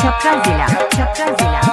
छपरा जिला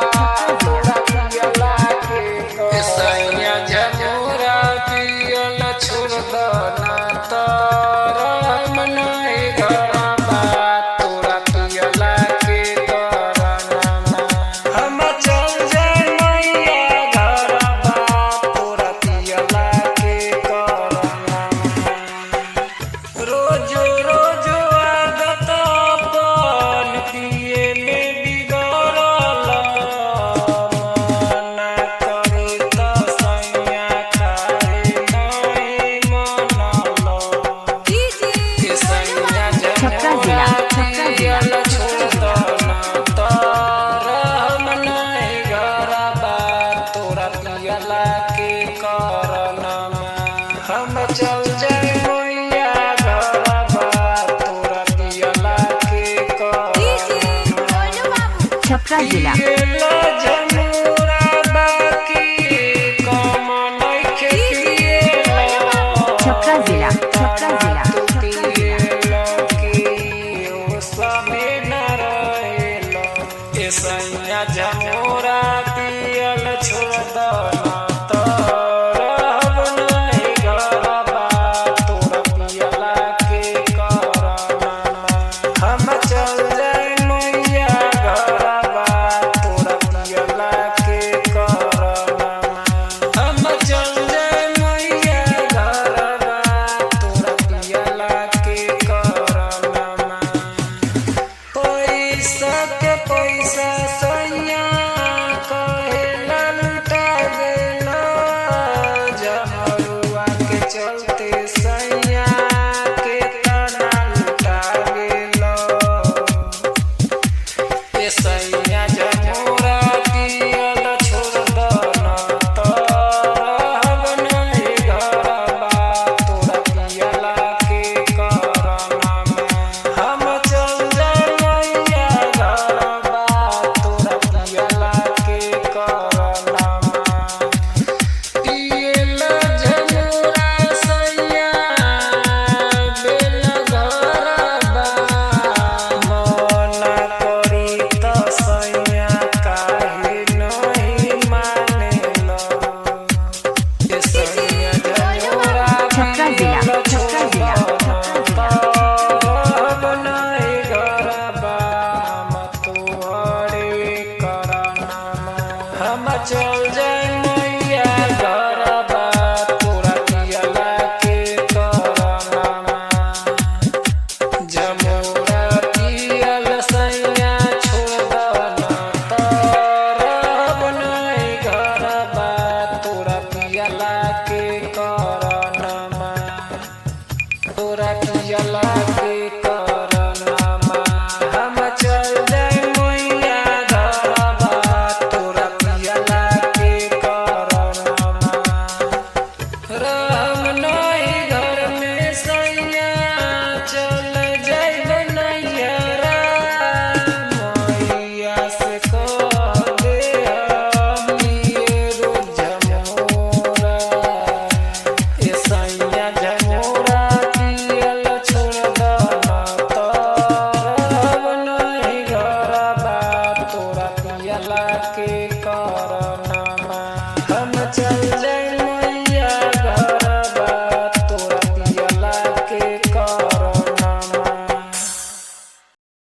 हम चल जाए मैया घरबा तोरा पियला के छपरा जिला छपरा जिला सैया जमोरा पियल छोड़ दो चल जाए मैया घरबा तोरा पियला के करनमा जमोरा पियल सैया छोड़ दो तरब नहीं घरबा तोरा पियला के करनमा तोरा पियला